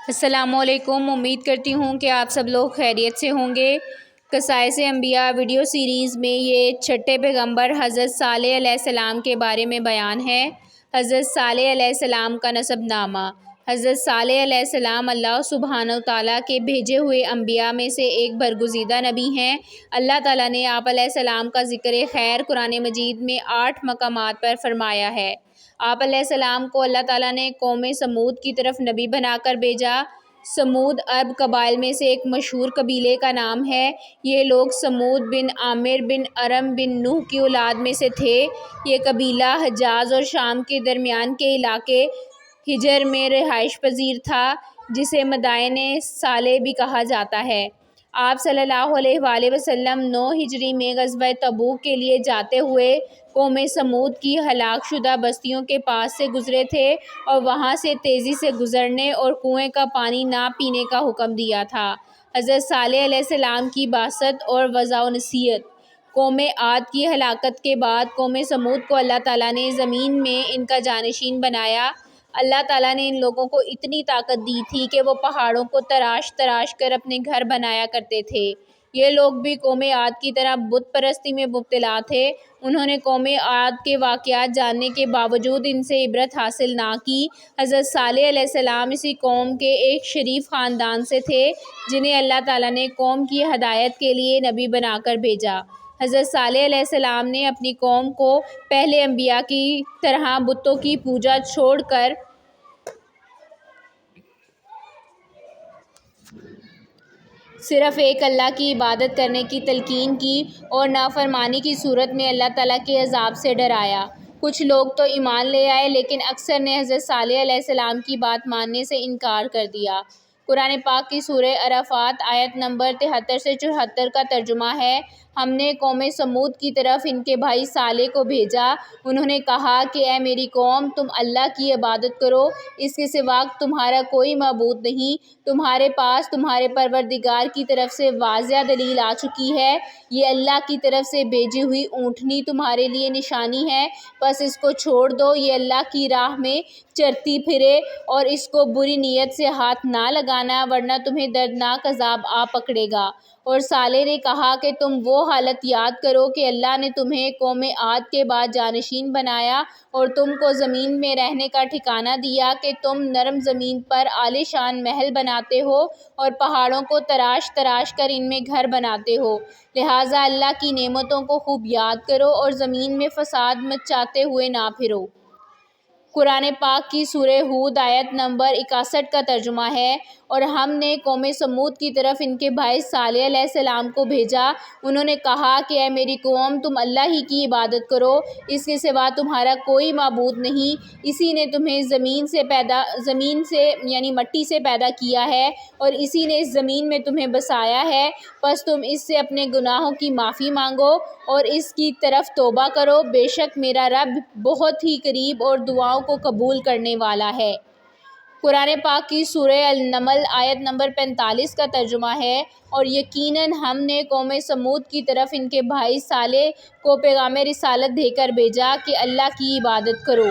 السلام علیکم۔ امید کرتی ہوں کہ آپ سب لوگ خیریت سے ہوں گے۔ قصائص انبیاء ویڈیو سیریز میں یہ چھٹے پیغمبر حضرت صالح علیہ السلام کے بارے میں بیان ہے۔ حضرت صالح علیہ السلام کا نسب نامہ۔ حضرت صالح علیہ السلام اللہ سبحانہ وتعالیٰ کے بھیجے ہوئے انبیاء میں سے ایک برگزیدہ نبی ہیں۔ اللہ تعالیٰ نے آپ علیہ السلام کا ذکر خیر قرآن مجید میں 8 مقامات پر فرمایا ہے۔ آپ علیہ السلام کو اللہ تعالیٰ نے قوم سمود کی طرف نبی بنا کر بھیجا۔ سمود عرب قبائل میں سے ایک مشہور قبیلے کا نام ہے۔ یہ لوگ سمود بن عامر بن ارم بن نوح کی اولاد میں سے تھے۔ یہ قبیلہ حجاز اور شام کے درمیان کے علاقے حجر میں رہائش پذیر تھا، جسے مدائن صالح بھی کہا جاتا ہے۔ آپ صلی اللہ علیہ وآلہ وسلم 9 ہجری میں غزوہ تبوک کے لیے جاتے ہوئے قوم سمود کی ہلاک شدہ بستیوں کے پاس سے گزرے تھے اور وہاں سے تیزی سے گزرنے اور کنویں کا پانی نہ پینے کا حکم دیا تھا۔ حضرت صالح علیہ السلام کی بعثت اور وعظ و نصیحت۔ قوم عاد کی ہلاکت کے بعد قوم سمود کو اللہ تعالیٰ نے زمین میں ان کا جانشین بنایا۔ اللہ تعالیٰ نے ان لوگوں کو اتنی طاقت دی تھی کہ وہ پہاڑوں کو تراش تراش کر اپنے گھر بنایا کرتے تھے۔ یہ لوگ بھی قوم عاد کی طرح بت پرستی میں مبتلا تھے۔ انہوں نے قوم عاد کے واقعات جاننے کے باوجود ان سے عبرت حاصل نہ کی۔ حضرت صالح علیہ السلام اسی قوم کے ایک شریف خاندان سے تھے، جنہیں اللہ تعالیٰ نے قوم کی ہدایت کے لیے نبی بنا کر بھیجا۔ حضرت صالح علیہ السلام نے اپنی قوم کو پہلے انبیاء کی طرح بتوں کی پوجا چھوڑ کر صرف ایک اللہ کی عبادت کرنے کی تلقین کی اور نافرمانی کی صورت میں اللہ تعالیٰ کے عذاب سے ڈرایا۔ کچھ لوگ تو ایمان لے آئے، لیکن اکثر نے حضرت صالح علیہ السلام کی بات ماننے سے انکار کر دیا۔ قرآن پاک کی سورہ اعراف آیت نمبر 73 سے 74 کا ترجمہ ہے۔ ہم نے قوم سمود کی طرف ان کے بھائی صالح کو بھیجا۔ انہوں نے کہا کہ اے میری قوم، تم اللہ کی عبادت کرو، اس کے سوا تمہارا کوئی معبود نہیں۔ تمہارے پاس تمہارے پروردگار کی طرف سے واضح دلیل آ چکی ہے۔ یہ اللہ کی طرف سے بھیجی ہوئی اونٹنی تمہارے لیے نشانی ہے، بس اس کو چھوڑ دو۔ یہ اللہ کی راہ میں چرتی پھرے اور اس کو بری نیت سے ہاتھ نہ لگانا، ورنہ تمہیں دردناک عذاب آ پکڑے گا۔ اور صالح نے کہا کہ تم وہ حالت یاد کرو کہ اللہ نے تمہیں قوم عاد کے بعد جانشین بنایا اور تم کو زمین میں رہنے کا ٹھکانہ دیا کہ تم نرم زمین پر عالی شان محل بناتے ہو اور پہاڑوں کو تراش تراش کر ان میں گھر بناتے ہو۔ لہٰذا اللہ کی نعمتوں کو خوب یاد کرو اور زمین میں فساد مچاتے ہوئے نہ پھرو۔ قرآن پاک کی سورہ ہود آیت نمبر 61 کا ترجمہ ہے۔ اور ہم نے قوم سمود کی طرف ان کے بھائی صالح علیہ السلام کو بھیجا۔ انہوں نے کہا کہ اے میری قوم، تم اللہ ہی کی عبادت کرو، اس کے سوا تمہارا کوئی معبود نہیں۔ اسی نے تمہیں زمین سے یعنی مٹی سے پیدا کیا ہے اور اسی نے اس زمین میں تمہیں بسایا ہے، پس تم اس سے اپنے گناہوں کی معافی مانگو اور اس کی طرف توبہ کرو۔ بے شک میرا رب بہت ہی قریب اور دعاؤں کو قبول کرنے والا ہے۔ قرآن پاک کی سورہ النمل آیت نمبر 45 کا ترجمہ ہے۔ اور یقیناً ہم نے قوم سمود کی طرف ان کے بھائی صالح کو پیغام رسالت دے کر بھیجا کہ اللہ کی عبادت کرو۔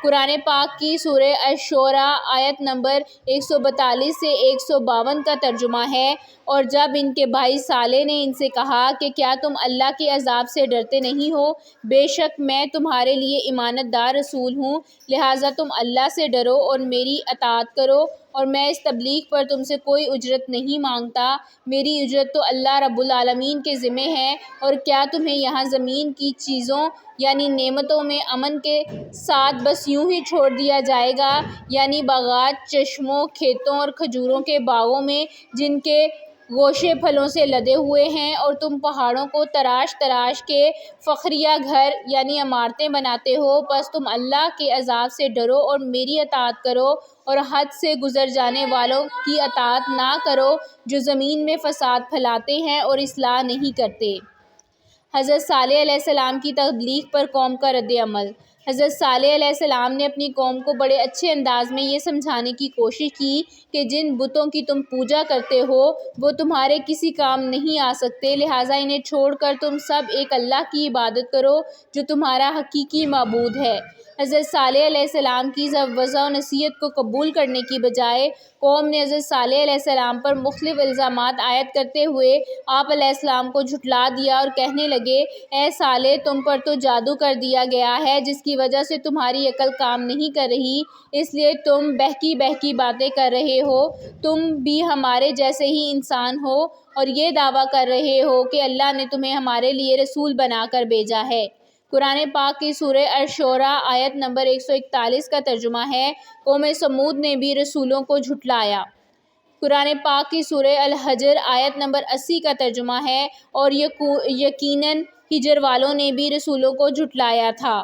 قرآن پاک کی سورہ الشعراء آیت نمبر 142 سے 152 کا ترجمہ ہے۔ اور جب ان کے بھائی صالح نے ان سے کہا کہ کیا تم اللہ کے عذاب سے ڈرتے نہیں ہو؟ بے شک میں تمہارے لیے امانت دار رسول ہوں، لہٰذا تم اللہ سے ڈرو اور میری اطاعت کرو، اور میں اس تبلیغ پر تم سے کوئی اجرت نہیں مانگتا۔ میری اجرت تو اللہ رب العالمین کے ذمہ ہے۔ اور کیا تمہیں یہاں زمین کی چیزوں یعنی نعمتوں میں امن کے ساتھ بس یوں ہی چھوڑ دیا جائے گا، یعنی باغات، چشموں، کھیتوں اور کھجوروں کے باغوں میں جن کے گوشے پھلوں سے لدے ہوئے ہیں، اور تم پہاڑوں کو تراش تراش کے فخریہ گھر یعنی عمارتیں بناتے ہو؟ بس تم اللہ کے عذاب سے ڈرو اور میری اطاعت کرو اور حد سے گزر جانے والوں کی اطاعت نہ کرو جو زمین میں فساد پھیلاتے ہیں اور اصلاح نہیں کرتے۔ حضرت صالح علیہ السلام کی تبلیغ پر قوم کا رد عمل۔ حضرت صالح علیہ السلام نے اپنی قوم کو بڑے اچھے انداز میں یہ سمجھانے کی کوشش کی کہ جن بتوں کی تم پوجا کرتے ہو وہ تمہارے کسی کام نہیں آ سکتے، لہٰذا انہیں چھوڑ کر تم سب ایک اللہ کی عبادت کرو جو تمہارا حقیقی معبود ہے۔ حضرت صالح علیہ السلام کی وعظ و نصیحت کو قبول کرنے کی بجائے قوم نے حضرت صالح علیہ السلام پر مختلف الزامات عائد کرتے ہوئے آپ علیہ السلام کو جھٹلا دیا اور کہنے لگے، اے صالح، تم پر تو جادو کر دیا گیا ہے جس کی وجہ سے تمہاری عقل کام نہیں کر رہی، اس لیے تم بہکی بہکی باتیں کر رہے ہو، تم بھی ہمارے جیسے ہی انسان ہو اور یہ دعویٰ کر رہے ہو کہ اللہ نے تمہیں ہمارے لیے رسول بنا کر بھیجا ہے۔ قرآن پاک کی سورہ الشعراء آیت نمبر 141 کا ترجمہ ہے، قوم سمود نے بھی رسولوں کو جھٹلایا۔ قرآن پاک کی سورہ الحجر آیت نمبر 80 کا ترجمہ ہے، اور یقیناً ہجر والوں نے بھی رسولوں کو جھٹلایا تھا۔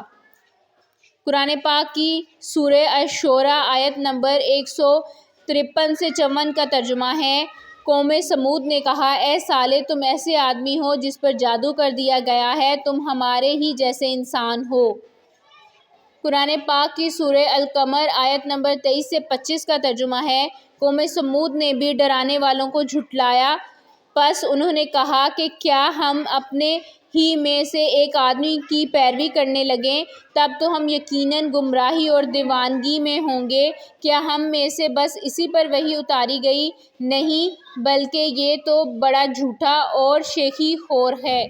قرآن پاک کی سورہ الشعراء آیت نمبر 153 سے 54 کا ترجمہ ہے، قوم سمود نے کہا، اے صالح، تم ایسے آدمی ہو جس پر جادو کر دیا گیا ہے، تم ہمارے ہی جیسے انسان ہو۔ قرآن پاک کی سورہ القمر آیت نمبر 23 سے 25 کا ترجمہ ہے، قوم سمود نے بھی ڈرانے والوں کو جھٹلایا، پس انہوں نے کہا کہ کیا ہم اپنے ہی میں سے ایک آدمی کی پیروی کرنے لگیں، تب تو ہم یقیناً گمراہی اور دیوانگی میں ہوں گے۔ کیا ہم میں سے بس اسی پر وحی اتاری گئی؟ نہیں، بلکہ یہ تو بڑا جھوٹا اور شیخی خور ہے۔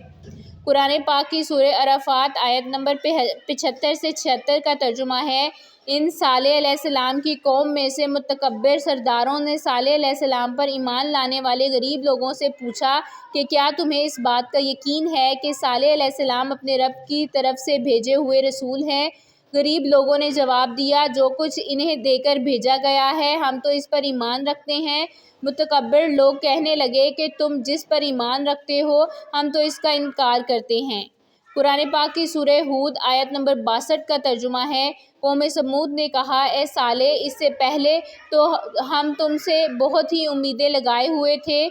قرآن پاک کی سورہ اعراف آیت نمبر 75 سے 76 کا ترجمہ ہے، ان صالح علیہ السلام کی قوم میں سے متکبر سرداروں نے صالح علیہ السلام پر ایمان لانے والے غریب لوگوں سے پوچھا کہ کیا تمہیں اس بات کا یقین ہے کہ صالح علیہ السلام اپنے رب کی طرف سے بھیجے ہوئے رسول ہیں؟ غریب لوگوں نے جواب دیا، جو کچھ انہیں دے کر بھیجا گیا ہے ہم تو اس پر ایمان رکھتے ہیں۔ متکبر لوگ کہنے لگے کہ تم جس پر ایمان رکھتے ہو ہم تو اس کا انکار کرتے ہیں۔ قرآن پاک کی سورہ ہود آیت نمبر 62 کا ترجمہ ہے، قوم سمود نے کہا، اے صالح، اس سے پہلے تو ہم تم سے بہت ہی امیدیں لگائے ہوئے تھے،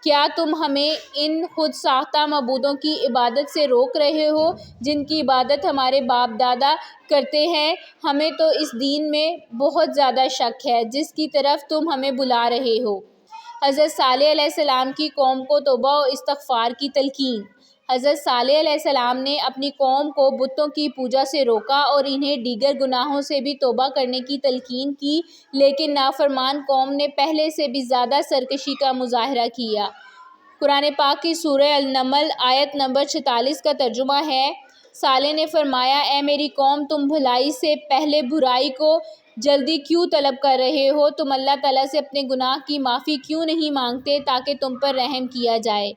کیا تم ہمیں ان خود ساختہ معبودوں کی عبادت سے روک رہے ہو جن کی عبادت ہمارے باپ دادا کرتے ہیں؟ ہمیں تو اس دین میں بہت زیادہ شک ہے جس کی طرف تم ہمیں بلا رہے ہو۔ حضرت صالح علیہ السلام کی قوم کو توبہ و استغفار کی تلقین۔ حضرت صالح علیہ السلام نے اپنی قوم کو بتوں کی پوجا سے روکا اور انہیں دیگر گناہوں سے بھی توبہ کرنے کی تلقین کی، لیکن نافرمان قوم نے پہلے سے بھی زیادہ سرکشی کا مظاہرہ کیا۔ قرآن پاک کی سورہ النمل آیت نمبر 46 کا ترجمہ ہے، صالح نے فرمایا، اے میری قوم، تم بھلائی سے پہلے برائی کو جلدی کیوں طلب کر رہے ہو؟ تم اللہ تعالیٰ سے اپنے گناہ کی معافی کیوں نہیں مانگتے تاکہ تم پر رحم کیا جائے؟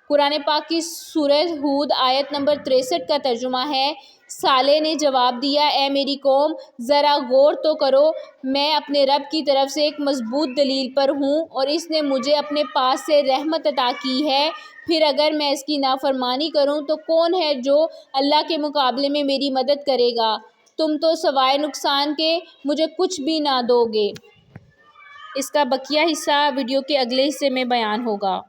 قرآن پاک کی سورہ ہود آیت نمبر 63 کا ترجمہ ہے، صالح نے جواب دیا، اے میری قوم، ذرا غور تو کرو، میں اپنے رب کی طرف سے ایک مضبوط دلیل پر ہوں اور اس نے مجھے اپنے پاس سے رحمت عطا کی ہے، پھر اگر میں اس کی نافرمانی کروں تو کون ہے جو اللہ کے مقابلے میں میری مدد کرے گا؟ تم تو سوائے نقصان کے مجھے کچھ بھی نہ دو گے۔ اس کا بقیہ حصہ ویڈیو کے اگلے حصے میں بیان ہوگا۔